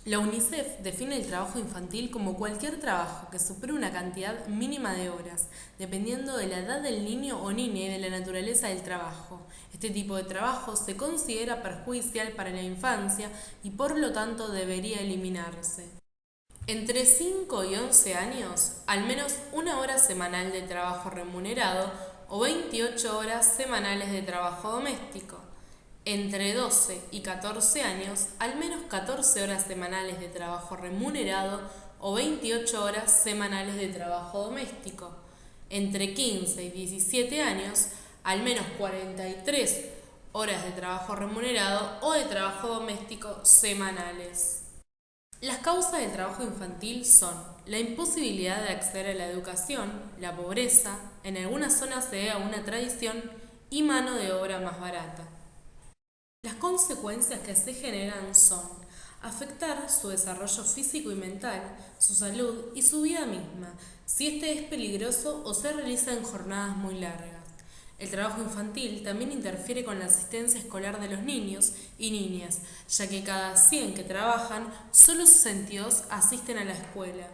La UNICEF define el trabajo infantil como cualquier trabajo que supere una cantidad mínima de horas, dependiendo de la edad del niño o niña y de la naturaleza del trabajo. Este tipo de trabajo se considera perjudicial para la infancia y por lo tanto debería eliminarse. Entre 5 y 11 años, al menos una hora semanal de trabajo remunerado o 28 horas semanales de trabajo doméstico. Entre 12 y 14 años, al menos 14 horas semanales de trabajo remunerado o 28 horas semanales de trabajo doméstico. Entre 15 y 17 años, al menos 43 horas de trabajo remunerado o de trabajo doméstico semanales. Las causas del trabajo infantil son la imposibilidad de acceder a la educación, la pobreza, en algunas zonas se debe a una tradición y mano de obra más barata. Las consecuencias que se generan son afectar su desarrollo físico y mental, su salud y su vida misma, si este es peligroso o se realiza en jornadas muy largas. El trabajo infantil también interfiere con la asistencia escolar de los niños y niñas, ya que cada 100 que trabajan, solo 62 asisten a la escuela.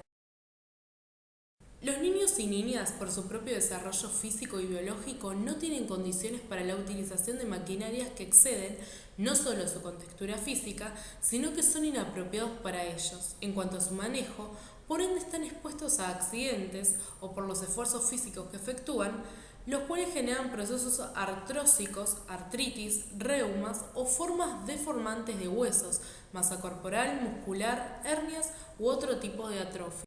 Los niños y niñas, por su propio desarrollo físico y biológico, no tienen condiciones para la utilización de maquinarias que exceden no solo su contextura física, sino que son inapropiados para ellos. En cuanto a su manejo, por ende están expuestos a accidentes o por los esfuerzos físicos que efectúan, los cuales generan procesos artrósicos, artritis, reumas o formas deformantes de huesos, masa corporal, muscular, hernias u otro tipo de atrofia.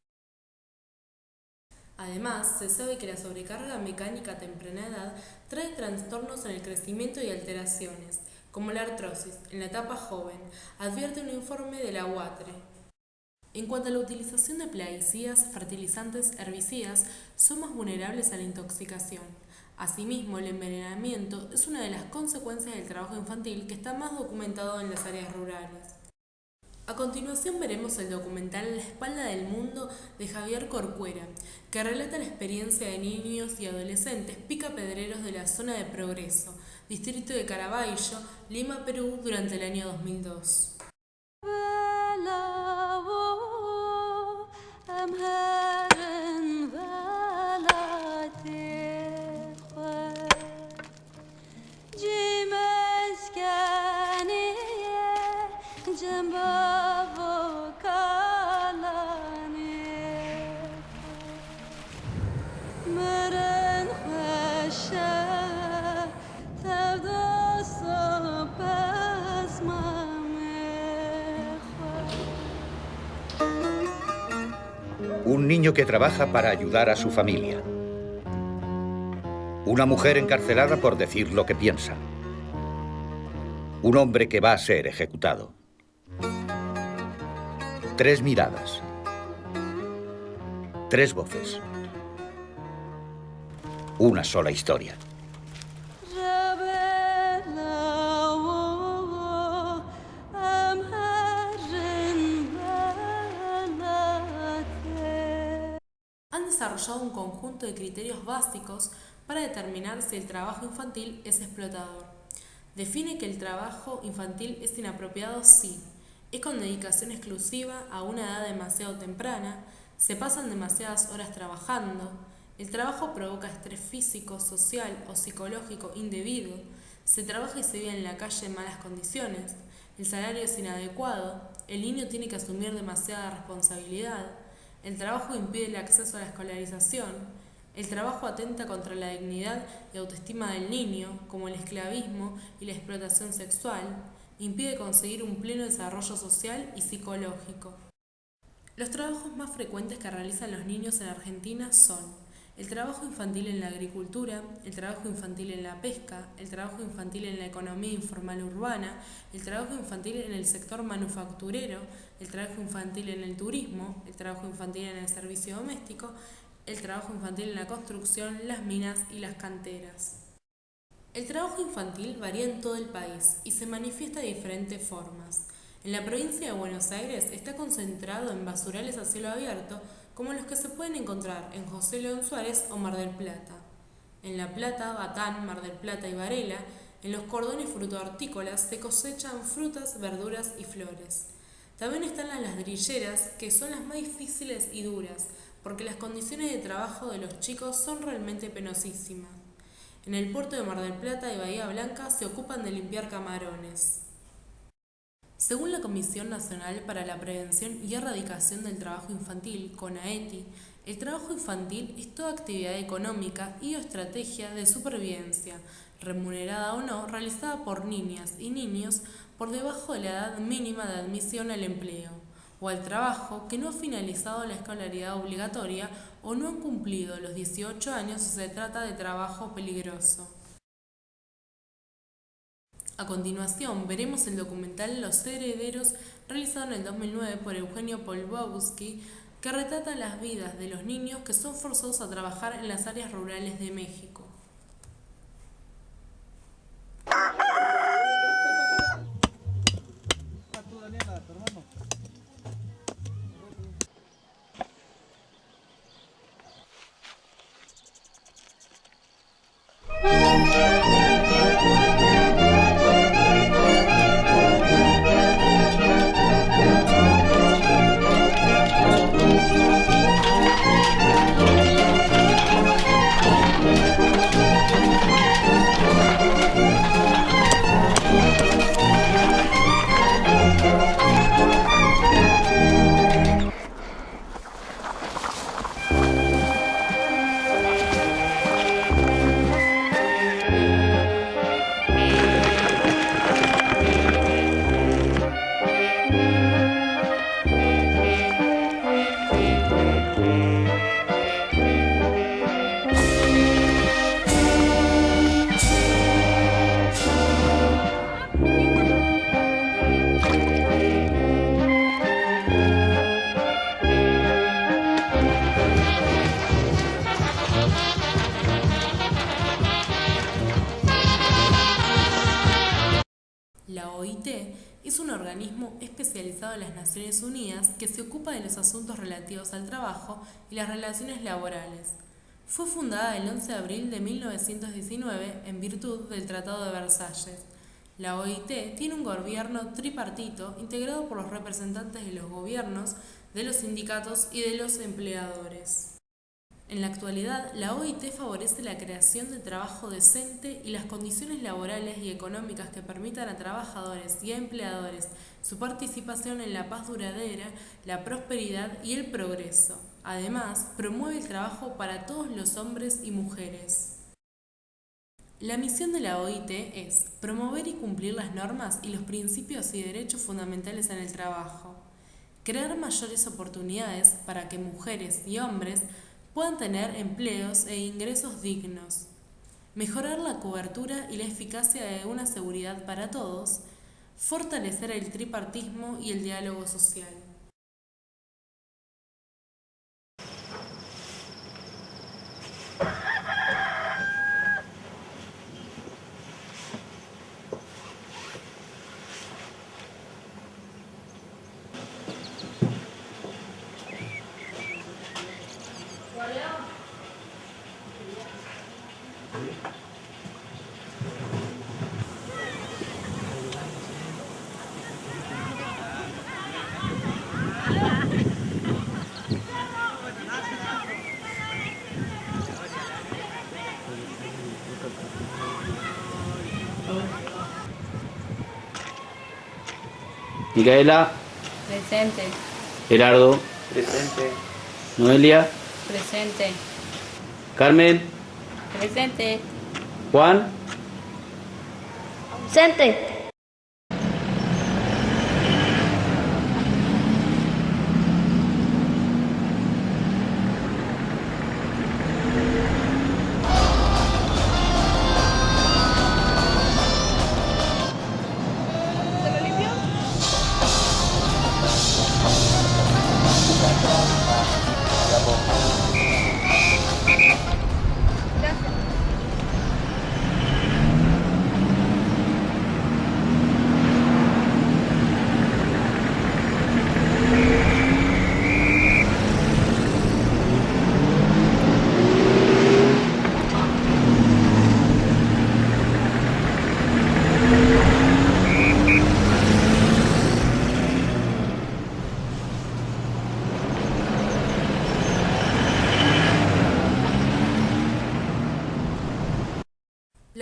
Además, se sabe que la sobrecarga mecánica a temprana edad trae trastornos en el crecimiento y alteraciones, como la artrosis, en la etapa joven, advierte un informe de la UATRE. En cuanto a la utilización de plaguicidas, fertilizantes, herbicidas, son más vulnerables a la intoxicación. Asimismo, el envenenamiento es una de las consecuencias del trabajo infantil que está más documentado en las áreas rurales. A continuación veremos el documental La espalda del mundo de Javier Corcuera, que relata la experiencia de niños y adolescentes picapedreros de la zona de Progreso, distrito de Caraballo, Lima, Perú, durante el año 2002. Un niño que trabaja para ayudar a su familia. Una mujer encarcelada por decir lo que piensa. Un hombre que va a ser ejecutado. 3 miradas. 3 voces. Una sola historia. Han desarrollado un conjunto de criterios básicos para determinar si el trabajo infantil es explotador. Define que el trabajo infantil es inapropiado si es con dedicación exclusiva a una edad demasiado temprana, se pasan demasiadas horas trabajando, el trabajo provoca estrés físico, social o psicológico indebido, se trabaja y se vive en la calle en malas condiciones, el salario es inadecuado, el niño tiene que asumir demasiada responsabilidad, el trabajo impide el acceso a la escolarización, el trabajo atenta contra la dignidad y autoestima del niño, como el esclavismo y la explotación sexual, impide conseguir un pleno desarrollo social y psicológico. Los trabajos más frecuentes que realizan los niños en Argentina son el trabajo infantil en la agricultura, el trabajo infantil en la pesca, el trabajo infantil en la economía informal urbana, el trabajo infantil en el sector manufacturero, el trabajo infantil en el turismo, el trabajo infantil en el servicio doméstico, el trabajo infantil en la construcción, las minas y las canteras. El trabajo infantil varía en todo el país y se manifiesta de diferentes formas. En la provincia de Buenos Aires está concentrado en basurales a cielo abierto, como los que se pueden encontrar en José León Suárez o Mar del Plata. En La Plata, Batán, Mar del Plata y Varela, en los cordones frutohortícolas se cosechan frutas, verduras y flores. También están las ladrilleras, que son las más difíciles y duras, porque las condiciones de trabajo de los chicos son realmente penosísimas. En el puerto de Mar del Plata y Bahía Blanca se ocupan de limpiar camarones. Según la Comisión Nacional para la Prevención y Erradicación del Trabajo Infantil, CONAETI, el trabajo infantil es toda actividad económica y o estrategia de supervivencia, remunerada o no, realizada por niñas y niños por debajo de la edad mínima de admisión al empleo, o al trabajo que no ha finalizado la escolaridad obligatoria o no han cumplido los 18 años si se trata de trabajo peligroso. A continuación, veremos el documental Los Herederos, realizado en el 2009 por Eugenio Polbowski, que retrata las vidas de los niños que son forzados a trabajar en las áreas rurales de México. La OIT es un organismo especializado en las Naciones Unidas que se ocupa de los asuntos relativos al trabajo y las relaciones laborales. Fue fundada el 11 de abril de 1919 en virtud del Tratado de Versalles. La OIT tiene un gobierno tripartito integrado por los representantes de los gobiernos, de los sindicatos y de los empleadores. En la actualidad, la OIT favorece la creación de trabajo decente y las condiciones laborales y económicas que permitan a trabajadores y a empleadores su participación en la paz duradera, la prosperidad y el progreso. Además, promueve el trabajo para todos los hombres y mujeres. La misión de la OIT es promover y cumplir las normas y los principios y derechos fundamentales en el trabajo, crear mayores oportunidades para que mujeres y hombres puedan tener empleos e ingresos dignos, mejorar la cobertura y la eficacia de una seguridad para todos, fortalecer el tripartismo y el diálogo social. Micaela. Presente. Gerardo. Presente. Noelia. Presente. Carmen. Presente. Juan. Presente.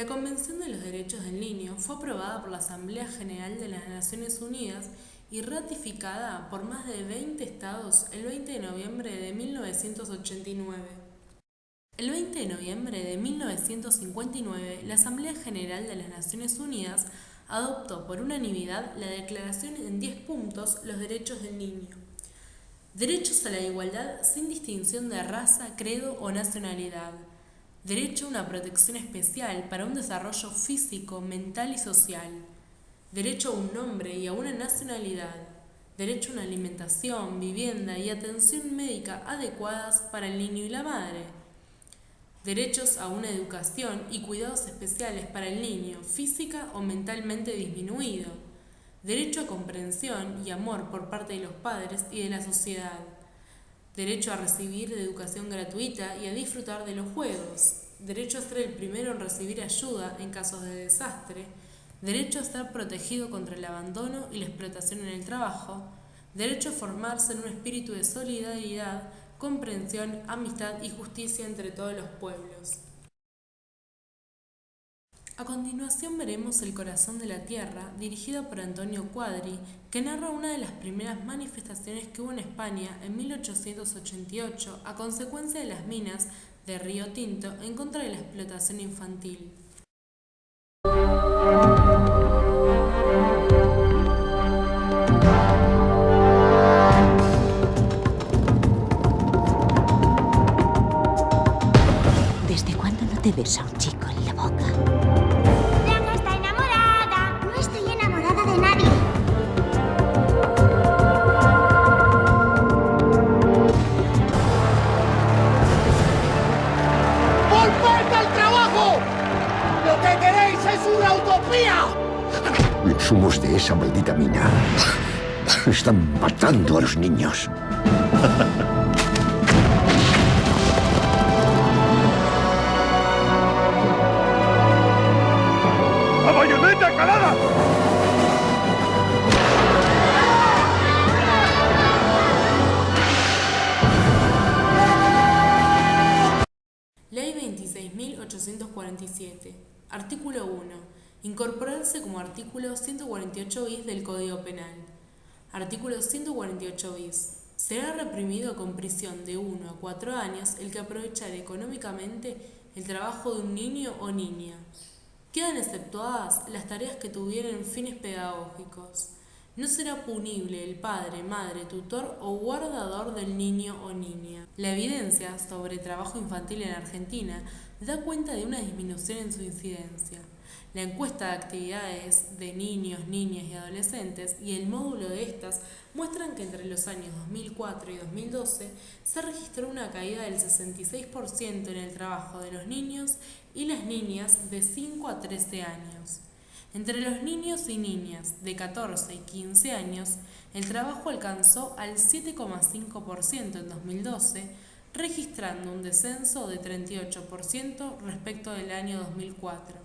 La Convención de los Derechos del Niño fue aprobada por la Asamblea General de las Naciones Unidas y ratificada por más de 20 estados el 20 de noviembre de 1989. El 20 de noviembre de 1959, la Asamblea General de las Naciones Unidas adoptó por unanimidad la Declaración en 10 puntos los derechos del niño. Derechos a la igualdad sin distinción de raza, credo o nacionalidad. Derecho a una protección especial para un desarrollo físico, mental y social. Derecho a un nombre y a una nacionalidad. Derecho a una alimentación, vivienda y atención médica adecuadas para el niño y la madre. Derechos a una educación y cuidados especiales para el niño, física o mentalmente disminuido. Derecho a comprensión y amor por parte de los padres y de la sociedad. Derecho a recibir educación gratuita y a disfrutar de los juegos. Derecho a ser el primero en recibir ayuda en casos de desastre. Derecho a estar protegido contra el abandono y la explotación en el trabajo. Derecho a formarse en un espíritu de solidaridad, comprensión, amistad y justicia entre todos los pueblos. A continuación veremos El corazón de la tierra, dirigida por Antonio Cuadri, que narra una de las primeras manifestaciones que hubo en España en 1888 a consecuencia de las minas de Río Tinto en contra de la explotación infantil. ¿Desde cuándo no te besa un chico en la boca? Blanca está enamorada. No estoy enamorada de nadie. ¡Volved al trabajo! ¡Lo que queréis es una utopía! Los humos de esa maldita mina están matando a los niños. ¡A bayoneta calada! Ley 26.847. Artículo 1. Incorporarse como artículo 148 bis del Código Penal. Artículo 148 bis. Será reprimido con prisión de 1 a 4 años el que aprovechare económicamente el trabajo de un niño o niña. Quedan exceptuadas las tareas que tuvieran fines pedagógicos. No será punible el padre, madre, tutor o guardador del niño o niña. La evidencia sobre trabajo infantil en Argentina da cuenta de una disminución en su incidencia. La encuesta de actividades de niños, niñas y adolescentes y el módulo de estas muestran que entre los años 2004 y 2012 se registró una caída del 66% en el trabajo de los niños y las niñas de 5 a 13 años. Entre los niños y niñas de 14 y 15 años, el trabajo alcanzó al 7,5% en 2012, registrando un descenso de 38% respecto del año 2004.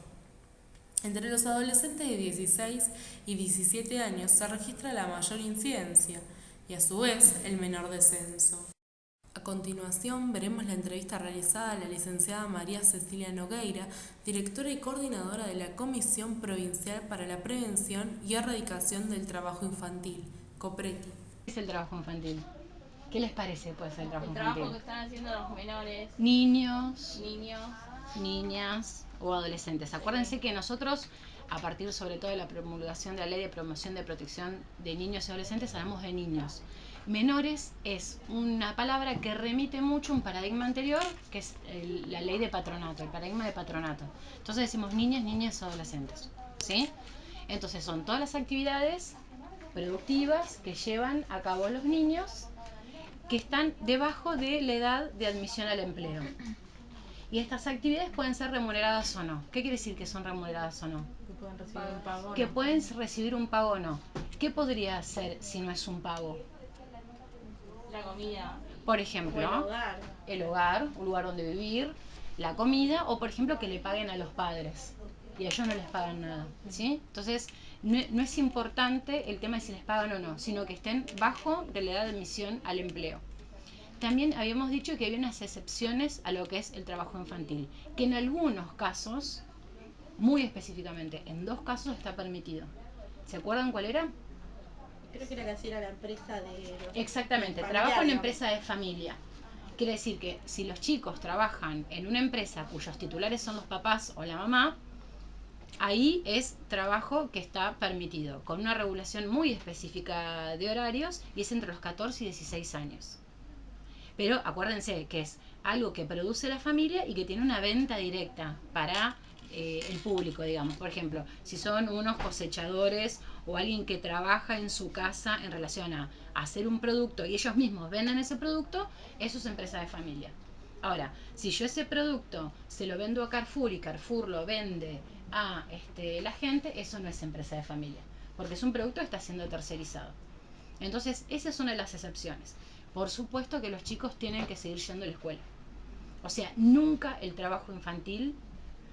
Entre los adolescentes de 16 y 17 años se registra la mayor incidencia y a su vez el menor descenso. A continuación veremos la entrevista realizada a la licenciada María Cecilia Nogueira, directora y coordinadora de la Comisión Provincial para la Prevención y Erradicación del Trabajo Infantil, COPRETI. ¿Qué es el trabajo infantil? ¿Qué les parece pues el trabajo El infantil? trabajo que están haciendo los menores, Niños, niños. niñas o adolescentes. Acuérdense que nosotros, a partir sobre todo de la promulgación de la Ley de Promoción de Protección de Niños y Adolescentes, hablamos de niños. Menores es una palabra que remite mucho a un paradigma anterior, que es la ley de patronato, el paradigma de patronato. Entonces decimos niñas, niñas, adolescentes, ¿sí? Entonces son todas las actividades productivas que llevan a cabo los niños que están debajo de la edad de admisión al empleo. Y estas actividades pueden ser remuneradas o no. ¿Qué quiere decir que son remuneradas o no? Que pueden recibir un pago. Que pueden recibir un pago o no. ¿Qué podría hacer si no es un pago? La comida. Por ejemplo, el hogar, un lugar donde vivir, la comida, o por ejemplo que le paguen a los padres y a ellos no les pagan nada, ¿sí? Entonces no es importante el tema de si les pagan o no, sino que estén bajo de la edad de admisión al empleo. También habíamos dicho que había unas excepciones a lo que es el trabajo infantil, que en algunos casos muy específicamente, en 2 casos está permitido. ¿Se acuerdan cuál era? Creo que era que era la empresa de... Exactamente, familiar, trabajo en digamos. empresa de familia. Quiere decir que si los chicos trabajan en una empresa cuyos titulares son los papás o la mamá, ahí es trabajo que está permitido, con una regulación muy específica de horarios, y es entre los 14 y 16 años. Pero acuérdense que es algo que produce la familia y que tiene una venta directa para el público, digamos. Por ejemplo, si son unos cosechadores o alguien que trabaja en su casa en relación a hacer un producto y ellos mismos venden ese producto, eso es empresa de familia. Ahora, si yo ese producto se lo vendo a Carrefour y Carrefour lo vende a la gente, eso no es empresa de familia, porque es un producto que está siendo tercerizado. Entonces, esa es una de las excepciones. Por supuesto que los chicos tienen que seguir yendo a la escuela. O sea, nunca el trabajo infantil,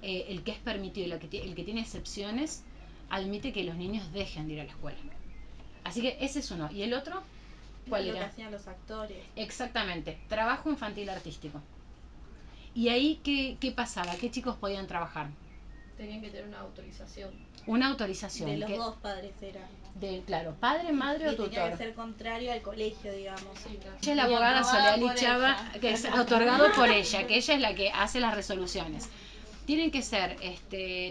el que es permitido y el que tiene excepciones, admite que los niños dejen de ir a la escuela. Así que ese es uno. ¿Y el otro? ¿Cuál era? Lo que hacían los actores. Exactamente, trabajo infantil artístico. ¿Y ahí qué pasaba? ¿Qué chicos podían trabajar? Tenían que tener una autorización. Una autorización. De los dos padres era. Claro, padre, madre o tutor. Tenía que ser contrario al colegio, digamos. Sí, claro. Ella es la abogada Soleali Chava, que es otorgado por ella, que ella es la que hace las resoluciones. Tienen que ser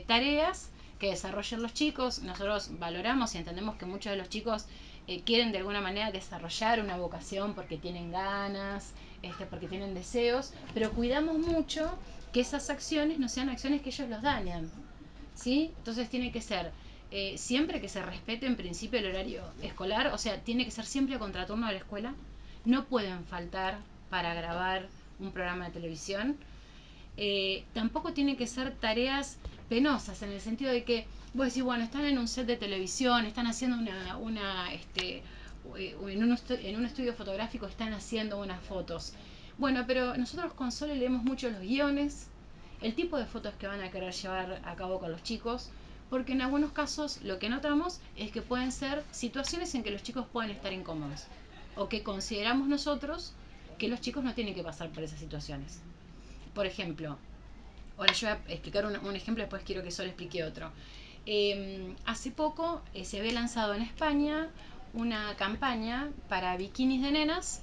tareas que desarrollen los chicos. Nosotros valoramos y entendemos que muchos de los chicos quieren de alguna manera desarrollar una vocación porque tienen ganas, porque tienen deseos, pero cuidamos mucho que esas acciones no sean acciones que ellos los dañan, ¿sí? Entonces tiene que ser siempre que se respete en principio el horario escolar, o sea, tiene que ser siempre a contraturno de la escuela, no pueden faltar para grabar un programa de televisión, tampoco tienen que ser tareas penosas, en el sentido de que vos decís, bueno, están en un set de televisión, están haciendo en un estudio fotográfico están haciendo unas fotos. Bueno, pero nosotros con Sole leemos mucho los guiones, el tipo de fotos que van a querer llevar a cabo con los chicos, porque en algunos casos lo que notamos es que pueden ser situaciones en que los chicos pueden estar incómodos, o que consideramos nosotros que los chicos no tienen que pasar por esas situaciones. Por ejemplo, ahora yo voy a explicar un ejemplo, después quiero que Sol explique otro. Hace poco se había lanzado en España una campaña para bikinis de nenas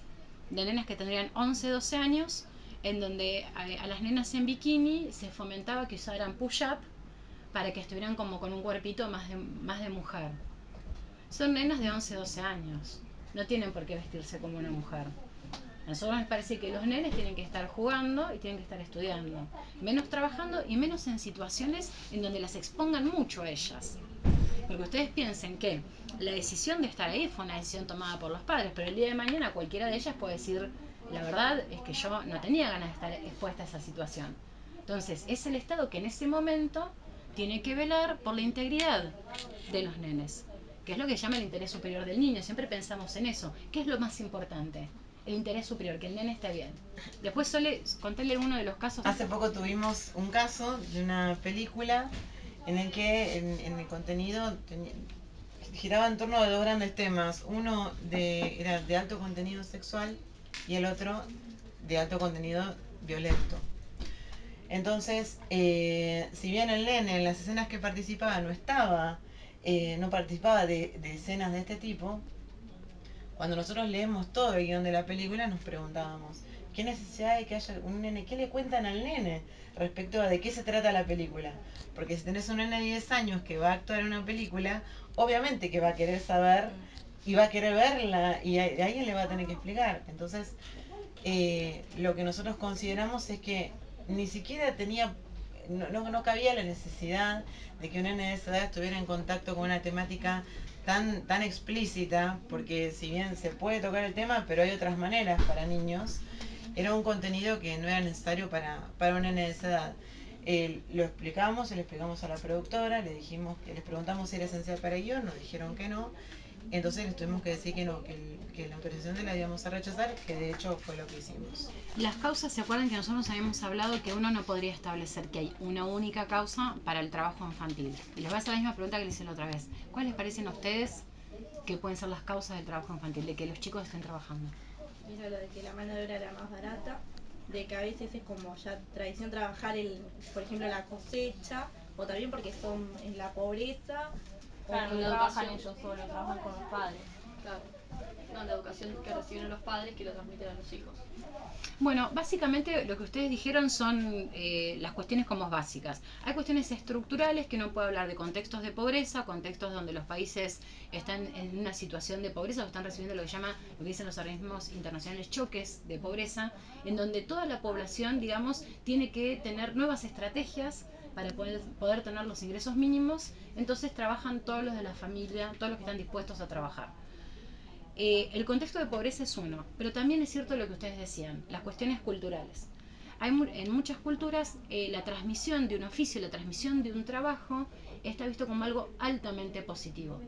que tendrían 11, 12 años, en donde a las nenas en bikini se fomentaba que usaran push-up para que estuvieran como con un cuerpito más de mujer. Son nenas de 11, 12 años, no tienen por qué vestirse como una mujer. A nosotros nos parece que los nenes tienen que estar jugando y tienen que estar estudiando, menos trabajando y menos en situaciones en donde las expongan mucho a ellas. Porque ustedes piensen que la decisión de estar ahí fue una decisión tomada por los padres, pero el día de mañana cualquiera de ellas puede decir, la verdad es que yo no tenía ganas de estar expuesta a esa situación. Entonces es el Estado que en ese momento tiene que velar por la integridad de los nenes, que es lo que llama el interés superior del niño. Siempre pensamos en eso. ¿Qué es lo más importante? El interés superior, que el nene esté bien. Después Sole, contale uno de los casos. Hace poco tuvimos un caso de una película en el que en el contenido giraba en torno a 2 grandes temas. Uno era de alto contenido sexual y el otro de alto contenido violento. Entonces, si bien el nene en las escenas que participaba no participaba de escenas de este tipo, cuando nosotros leemos todo el guión de la película nos preguntábamos, ¿qué necesidad hay que haya un nene? ¿Qué le cuentan al nene respecto a de qué se trata la película? Porque si tenés un nene de 10 años que va a actuar en una película, obviamente que va a querer saber y va a querer verla y alguien le va a tener que explicar. Entonces, lo que nosotros consideramos es que ni siquiera no cabía la necesidad de que un nene de esa edad estuviera en contacto con una temática tan explícita, porque si bien se puede tocar el tema, pero hay otras maneras para niños. Era un contenido que no era necesario para un nene de esa edad. Lo explicamos, se lo explicamos a la productora, les preguntamos si era esencial para ellos, nos dijeron que no. Entonces les tuvimos que decir que no, que la autorización la íbamos a rechazar, que de hecho fue lo que hicimos. Las causas, ¿se acuerdan que nosotros habíamos hablado que uno no podría establecer que hay una única causa para el trabajo infantil? Y les voy a hacer la misma pregunta que les hice la otra vez. ¿Cuáles les parecen a ustedes que pueden ser las causas del trabajo infantil, de que los chicos estén trabajando? Mira, lo de que la mano de obra era más barata, de que a veces es como ya tradición trabajar por ejemplo la cosecha, o también porque son en la pobreza, Claro, o no la trabajan educación. ellos solos, trabajan con los padres. Claro. No, la educación que reciben los padres que lo transmiten a los hijos. Bueno, básicamente lo que ustedes dijeron son las cuestiones como básicas. Hay cuestiones estructurales que uno puede hablar de contextos de pobreza, contextos donde los países están en una situación de pobreza o están recibiendo lo que dicen los organismos internacionales choques de pobreza, en donde toda la población, digamos, tiene que tener nuevas estrategias para poder tener los ingresos mínimos. Entonces trabajan todos los de la familia, todos los que están dispuestos a trabajar. El contexto de pobreza es uno, pero también es cierto lo que ustedes decían, las cuestiones culturales. En muchas culturas la transmisión de un oficio, la transmisión de un trabajo está visto como algo altamente positivo.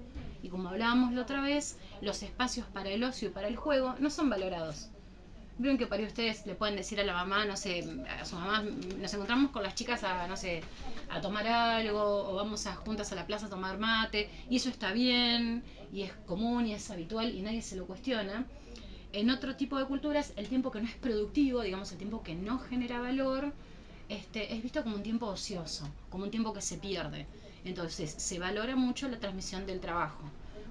Y como hablábamos la otra vez, los espacios para el ocio y para el juego no son valorados. Vieron que para ustedes le pueden decir a la mamá, no sé, a su mamá, nos encontramos con las chicas a, no sé, a tomar algo, o vamos juntas a la plaza a tomar mate, y eso está bien, y es común, y es habitual, y nadie se lo cuestiona. En otro tipo de culturas, el tiempo que no es productivo, digamos, el tiempo que no genera valor, es visto como un tiempo ocioso, como un tiempo que se pierde. Entonces, se valora mucho la transmisión del trabajo,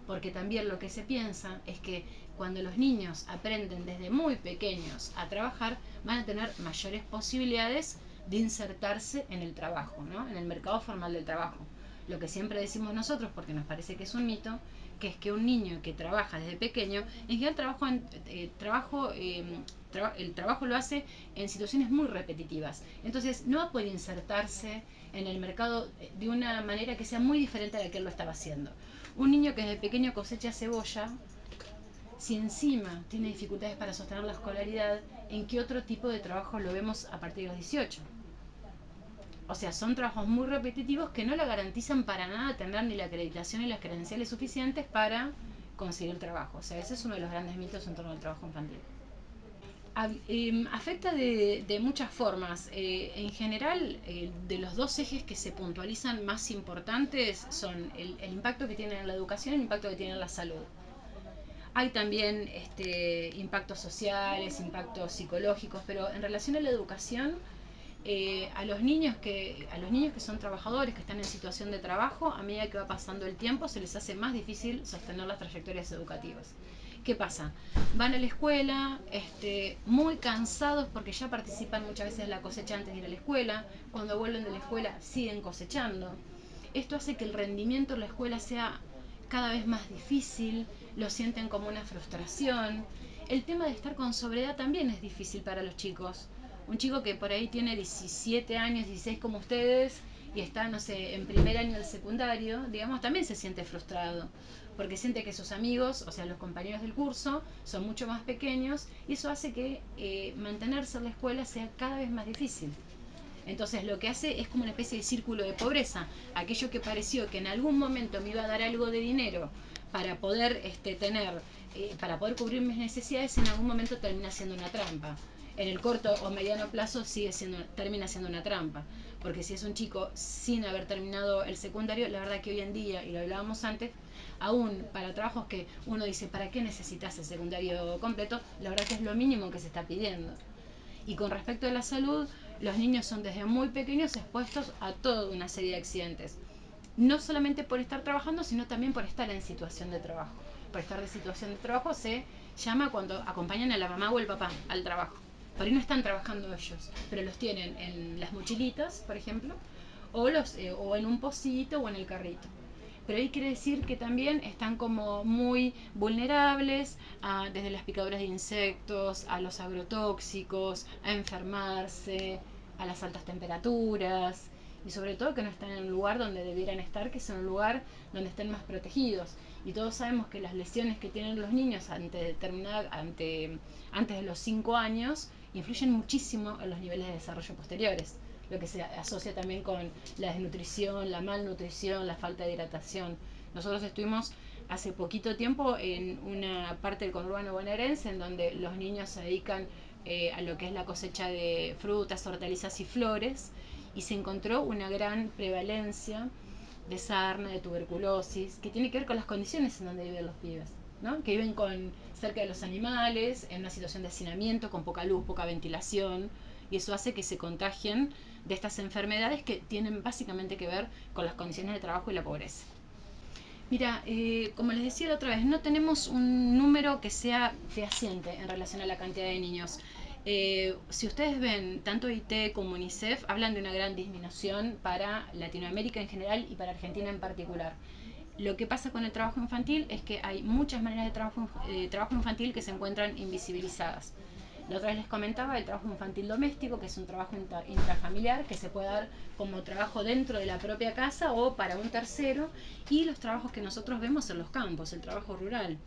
porque también lo que se piensa es que cuando los niños aprenden desde muy pequeños a trabajar, van a tener mayores posibilidades de insertarse en el trabajo, ¿no? En el mercado formal del trabajo. Lo que siempre decimos nosotros, porque nos parece que es un mito, que es que un niño que trabaja desde pequeño, en general el trabajo lo hace en situaciones muy repetitivas. Entonces no va a poder insertarse en el mercado de una manera que sea muy diferente a la que él lo estaba haciendo. Un niño que desde pequeño cosecha cebolla, si encima tiene dificultades para sostener la escolaridad, ¿en qué otro tipo de trabajo lo vemos a partir de los 18? O sea, son trabajos muy repetitivos que no le garantizan para nada tener ni la acreditación ni las credenciales suficientes para conseguir trabajo. O sea, ese es uno de los grandes mitos en torno al trabajo infantil. Afecta de muchas formas. En general, de los dos ejes que se puntualizan más importantes son el impacto que tiene en la educación y el impacto que tiene en la salud. Hay también impactos sociales, impactos psicológicos, pero en relación a la educación, a los niños que son trabajadores, que están en situación de trabajo, a medida que va pasando el tiempo, se les hace más difícil sostener las trayectorias educativas. ¿Qué pasa? Van a la escuela muy cansados porque ya participan muchas veces en la cosecha antes de ir a la escuela. Cuando vuelven de la escuela siguen cosechando. Esto hace que el rendimiento en la escuela sea cada vez más difícil, lo sienten como una frustración. El tema de estar con sobriedad también es difícil para los chicos. Un chico que por ahí tiene 17 años, 16 como ustedes, y está, no sé, en primer año del secundario, digamos, también se siente frustrado, porque siente que sus amigos, o sea, los compañeros del curso, son mucho más pequeños, y eso hace que mantenerse en la escuela sea cada vez más difícil. Entonces lo que hace es como una especie de círculo de pobreza. Aquello que pareció que en algún momento me iba a dar algo de dinero para poder para poder cubrir mis necesidades, en algún momento termina siendo una trampa. En el corto o mediano plazo termina siendo una trampa. Porque si es un chico sin haber terminado el secundario, la verdad que hoy en día, y lo hablábamos antes, aún para trabajos que uno dice, ¿para qué necesitas el secundario completo? La verdad que es lo mínimo que se está pidiendo. Y con respecto a la salud, los niños son desde muy pequeños expuestos a toda una serie de accidentes. No solamente por estar trabajando, sino también por estar en situación de trabajo. Por estar en situación de trabajo se llama cuando acompañan a la mamá o el papá al trabajo. Por ahí no están trabajando ellos, pero los tienen en las mochilitas, por ejemplo, o en un pocito o en el carrito. Pero ahí quiere decir que también están como muy vulnerables desde las picaduras de insectos, a los agrotóxicos, a enfermarse, a las altas temperaturas, y sobre todo que no están en un lugar donde debieran estar, que es en un lugar donde estén más protegidos. Y todos sabemos que las lesiones que tienen los niños antes de los 5 años influyen muchísimo en los niveles de desarrollo posteriores, lo que se asocia también con la desnutrición, la malnutrición, la falta de hidratación. Nosotros estuvimos hace poquito tiempo en una parte del conurbano bonaerense en donde los niños se dedican a lo que es la cosecha de frutas, hortalizas y flores, y se encontró una gran prevalencia de sarna, de tuberculosis, que tiene que ver con las condiciones en donde viven los pibes, ¿no? Que viven cerca de los animales, en una situación de hacinamiento, con poca luz, poca ventilación, y eso hace que se contagien de estas enfermedades que tienen básicamente que ver con las condiciones de trabajo y la pobreza. Mira, como les decía la otra vez, no tenemos un número que sea fehaciente en relación a la cantidad de niños. Si ustedes ven, tanto IT como UNICEF hablan de una gran disminución para Latinoamérica en general y para Argentina en particular. Lo que pasa con el trabajo infantil es que hay muchas maneras de trabajo infantil que se encuentran invisibilizadas. La otra vez les comentaba el trabajo infantil doméstico, que es un trabajo intrafamiliar que se puede dar como trabajo dentro de la propia casa o para un tercero, y los trabajos que nosotros vemos en los campos, el trabajo rural.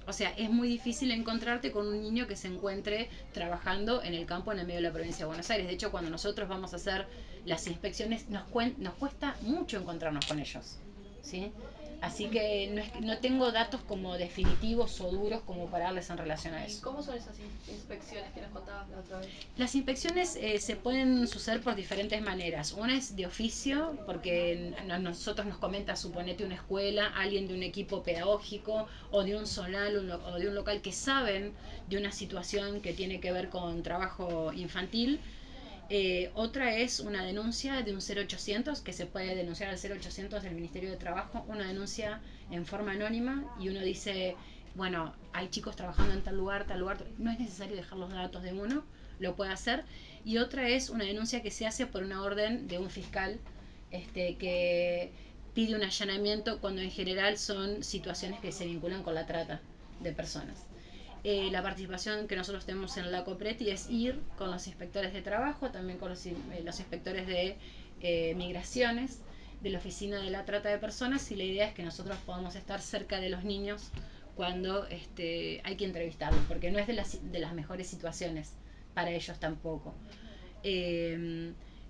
O sea, es muy difícil encontrarte con un niño que se encuentre trabajando en el campo en el medio de la provincia de Buenos Aires. De hecho, cuando nosotros vamos a hacer las inspecciones, nos cuesta mucho encontrarnos con ellos, ¿sí? Así que no tengo datos como definitivos o duros como para darles en relación a eso. ¿Cómo son esas inspecciones que nos contabas la otra vez? Las inspecciones se pueden suceder por diferentes maneras. Una es de oficio, porque nosotros nos comenta, suponete, una escuela, alguien de un equipo pedagógico o de un zonal o de un local que saben de una situación que tiene que ver con trabajo infantil. Otra es una denuncia de un 0800, que se puede denunciar al 0800 del Ministerio de Trabajo, una denuncia en forma anónima, y uno dice, bueno, hay chicos trabajando en tal lugar, no es necesario dejar los datos de uno, lo puede hacer. Y otra es una denuncia que se hace por una orden de un fiscal que pide un allanamiento cuando en general son situaciones que se vinculan con la trata de personas. La participación que nosotros tenemos en la COPRETI es ir con los inspectores de trabajo, también con los inspectores de migraciones, de la oficina de la trata de personas, y la idea es que nosotros podamos estar cerca de los niños cuando hay que entrevistarlos, porque no es de las mejores situaciones para ellos tampoco.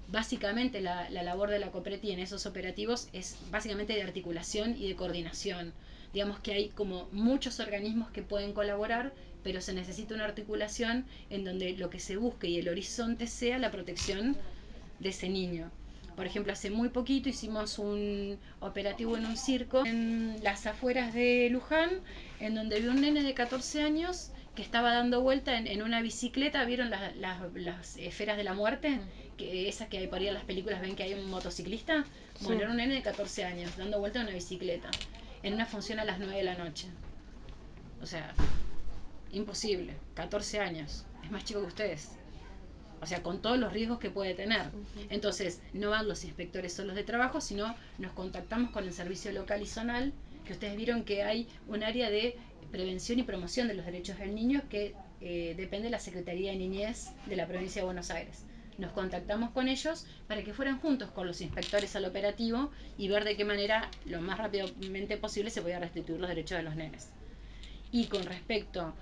Básicamente la labor de la COPRETI en esos operativos es básicamente de articulación y de coordinación. Digamos que hay como muchos organismos que pueden colaborar, pero se necesita una articulación en donde lo que se busque y el horizonte sea la protección de ese niño. Por ejemplo, hace muy poquito hicimos un operativo en un circo en las afueras de Luján, en donde vi un nene de 14 años que estaba dando vuelta en una bicicleta. ¿Vieron las esferas de la muerte? Que esas que hay por ahí en las películas, ven que hay un motociclista. Bueno, era un nene de 14 años dando vuelta en una bicicleta en una función a las 9 de la noche. O sea, imposible. 14 años, es más chico que ustedes. O sea, con todos los riesgos que puede tener. Entonces, no van los inspectores solos de trabajo, sino nos contactamos con el servicio local y zonal, que ustedes vieron que hay un área de prevención y promoción de los derechos del niño que depende de la Secretaría de Niñez de la provincia de Buenos Aires. Nos contactamos con ellos para que fueran juntos con los inspectores al operativo y ver de qué manera lo más rápidamente posible se podía restituir los derechos de los nenes. Y con respecto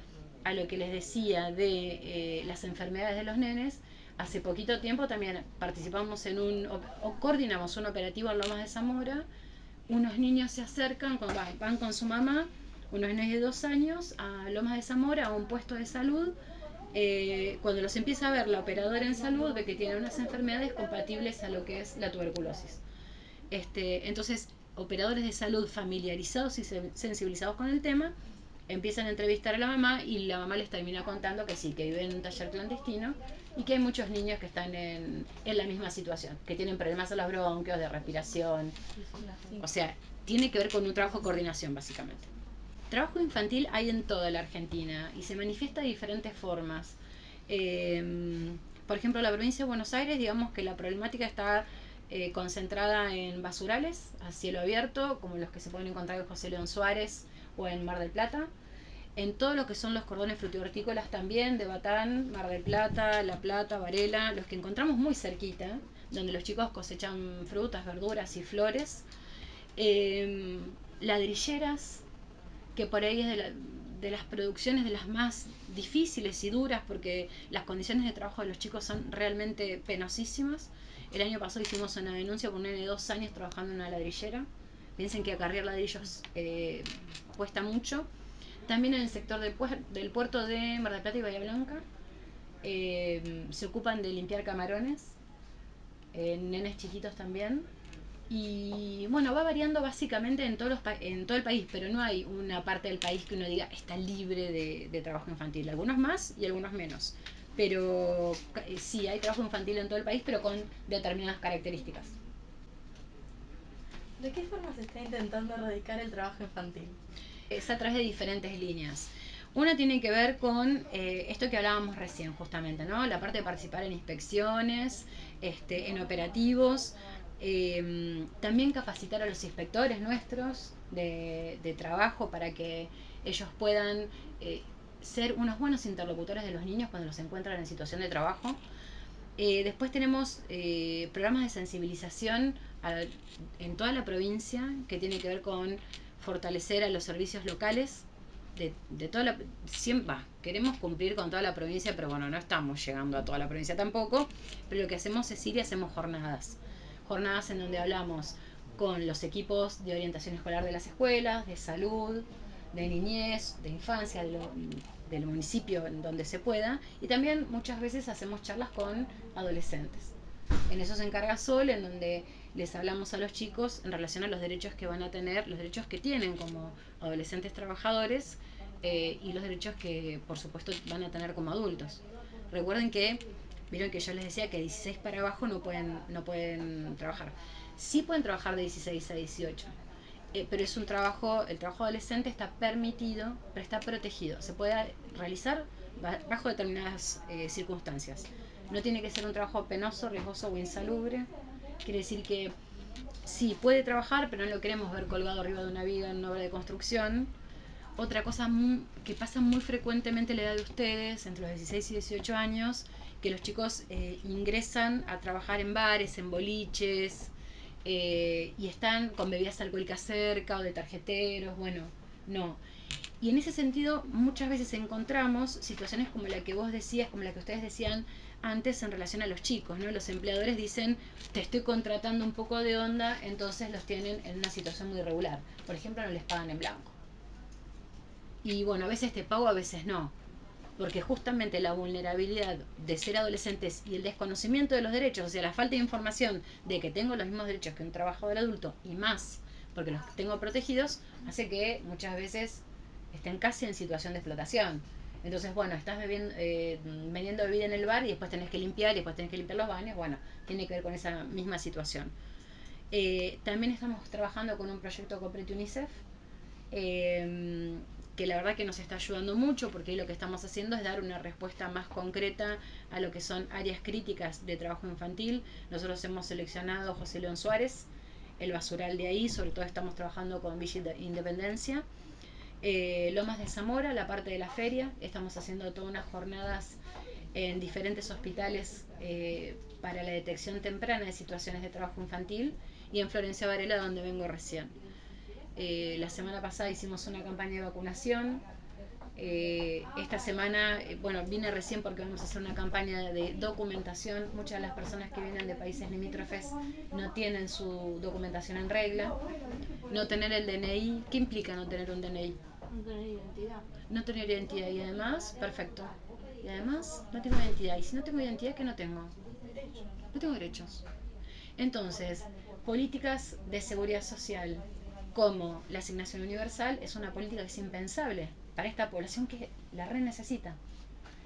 a lo que les decía de las enfermedades de los nenes, hace poquito tiempo también participamos coordinamos un operativo en Lomas de Zamora. Unos niños se acercan, van con su mamá, unos nenes de 2 años, a Lomas de Zamora, a un puesto de salud. Cuando los empieza a ver la operadora en salud, ve que tienen unas enfermedades compatibles a lo que es la tuberculosis. Entonces, operadores de salud familiarizados y sensibilizados con el tema empiezan a entrevistar a la mamá, y la mamá les termina contando que sí, que viven en un taller clandestino y que hay muchos niños que están en la misma situación, que tienen problemas a los bronquios, de respiración. O sea, tiene que ver con un trabajo de coordinación, básicamente. Trabajo infantil hay en toda la Argentina y se manifiesta de diferentes formas. Por ejemplo, en la provincia de Buenos Aires, digamos que la problemática está concentrada en basurales a cielo abierto, como los que se pueden encontrar en José León Suárez o en Mar del Plata. En todo lo que son los cordones frutihortícolas también, de Batán, Mar del Plata, La Plata, Varela, los que encontramos muy cerquita, donde los chicos cosechan frutas, verduras y flores. Ladrilleras, que por ahí es de las producciones de las más difíciles y duras, porque las condiciones de trabajo de los chicos son realmente penosísimas. El año pasado hicimos una denuncia por un nene de 2 años trabajando en una ladrillera. Piensen que acarrear ladrillos cuesta mucho. También en el sector del puerto de Mar del Plata y Bahía Blanca se ocupan de limpiar camarones, nenes chiquitos también. Y bueno, va variando básicamente en todo el país, pero no hay una parte del país que uno diga está libre de trabajo infantil. Algunos más y algunos menos. pero sí, hay trabajo infantil en todo el país, pero con determinadas características. ¿De qué forma se está intentando erradicar el trabajo infantil? Es a través de diferentes líneas. Una tiene que ver con esto que hablábamos recién, justamente, ¿no? La parte de participar en inspecciones, en operativos, también capacitar a los inspectores nuestros de trabajo para que ellos puedan ser unos buenos interlocutores de los niños cuando los encuentran en situación de trabajo. Después tenemos programas de sensibilización en toda la provincia que tiene que ver con fortalecer a los servicios locales de toda la... queremos cumplir con toda la provincia, pero bueno, no estamos llegando a toda la provincia tampoco, pero lo que hacemos es ir y hacemos jornadas en donde hablamos con los equipos de orientación escolar de las escuelas, de salud, de niñez, de infancia, del municipio en donde se pueda, y también muchas veces hacemos charlas con adolescentes. En eso se encarga Sol, en donde les hablamos a los chicos en relación a los derechos que van a tener, los derechos que tienen como adolescentes trabajadores y los derechos que por supuesto van a tener como adultos. Recuerden que, vieron que yo les decía que de 16 para abajo no pueden trabajar. Sí pueden trabajar de 16 a 18. Pero es un trabajo, el trabajo adolescente está permitido, pero está protegido. Se puede realizar bajo determinadas circunstancias. No tiene que ser un trabajo penoso, riesgoso o insalubre. Quiere decir que sí, puede trabajar, pero no lo queremos ver colgado arriba de una viga en una obra de construcción. Otra cosa que pasa muy frecuentemente en la edad de ustedes, entre los 16 y 18 años, que los chicos ingresan a trabajar en bares, en boliches, y están con bebidas alcohólicas cerca o de tarjeteros. Bueno, no. Y en ese sentido muchas veces encontramos situaciones como la que vos decías, como la que ustedes decían antes en relación a los chicos, ¿no? Los empleadores dicen, te estoy contratando un poco de onda, entonces los tienen en una situación muy irregular. Por ejemplo, no les pagan en blanco. Y bueno, a veces te pago, a veces no. Porque justamente la vulnerabilidad de ser adolescentes y el desconocimiento de los derechos, o sea, la falta de información de que tengo los mismos derechos que un trabajador adulto y más, porque los tengo protegidos, hace que muchas veces estén casi en situación de explotación. Entonces, bueno, estás vendiendo bebida en el bar y después tenés que limpiar y después tenés que limpiar los baños. Bueno, tiene que ver con esa misma situación. También estamos trabajando con un proyecto Coprete UNICEF, que la verdad que nos está ayudando mucho, porque lo que estamos haciendo es dar una respuesta más concreta a lo que son áreas críticas de trabajo infantil. Nosotros hemos seleccionado a José León Suárez, el basural de ahí, sobre todo estamos trabajando con Villa Independencia, Lomas de Zamora, la parte de la feria, estamos haciendo todas unas jornadas en diferentes hospitales para la detección temprana de situaciones de trabajo infantil, y en Florencia Varela, donde vengo recién. La semana pasada hicimos una campaña de vacunación. Esta semana, bueno, vine recién porque vamos a hacer una campaña de documentación. Muchas de las personas que vienen de países limítrofes no tienen su documentación en regla. No tener el DNI, ¿qué implica no tener un DNI? No tener identidad. No tener identidad, y además, perfecto. Y además, no tengo identidad. Y si no tengo identidad, ¿qué no tengo? No tengo derechos. Entonces, políticas de seguridad social como la asignación universal es una política que es impensable para esta población que la red necesita.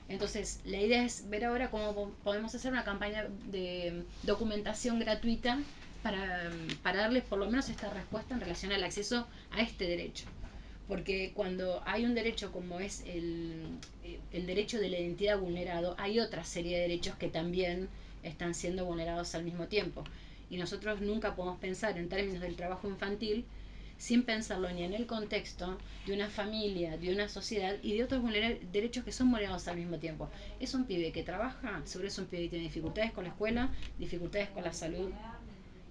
Entonces, la idea es ver ahora cómo podemos hacer una campaña de documentación gratuita para darles por lo menos esta respuesta en relación al acceso a este derecho. Porque cuando hay un derecho como es el derecho de la identidad vulnerado, hay otra serie de derechos que también están siendo vulnerados al mismo tiempo. Y nosotros nunca podemos pensar en términos del trabajo infantil sin pensarlo ni en el contexto de una familia, de una sociedad y de otros derechos que son vulnerados al mismo tiempo. Es un pibe que trabaja, seguro es un pibe que tiene dificultades con la escuela, dificultades con la salud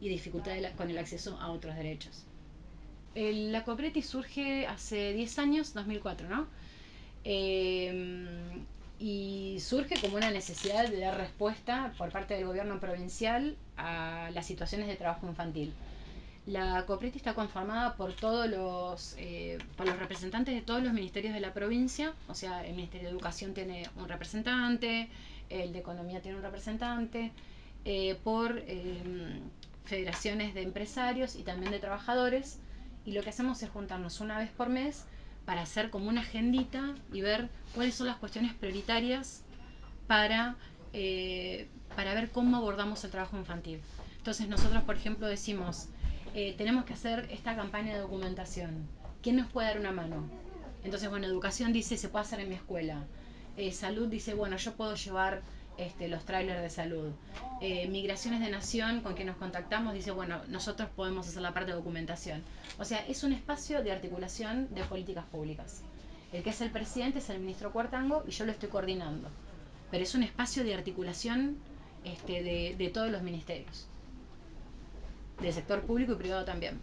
y dificultades con el acceso a otros derechos. La Copreti surge hace 10 años, 2004, ¿no? Y surge como una necesidad de dar respuesta por parte del gobierno provincial a las situaciones de trabajo infantil. La Copreti está conformada por todos los representantes de todos los ministerios de la provincia. O sea, el Ministerio de Educación tiene un representante, el de Economía tiene un representante, por federaciones de empresarios y también de trabajadores. Y lo que hacemos es juntarnos una vez por mes para hacer como una agendita y ver cuáles son las cuestiones prioritarias para ver cómo abordamos el trabajo infantil. Entonces nosotros, por ejemplo, decimos, tenemos que hacer esta campaña de documentación. ¿Quién nos puede dar una mano? Entonces, bueno, educación dice, se puede hacer en mi escuela. Salud dice, bueno, yo puedo llevar los trailers de salud. Migraciones de Nación, con quien nos contactamos, dice, bueno, nosotros podemos hacer la parte de documentación. O sea, es un espacio de articulación de políticas públicas. El que es el presidente es el ministro Cuartango y yo lo estoy coordinando. Pero es un espacio de articulación de todos los ministerios, del sector público y privado también.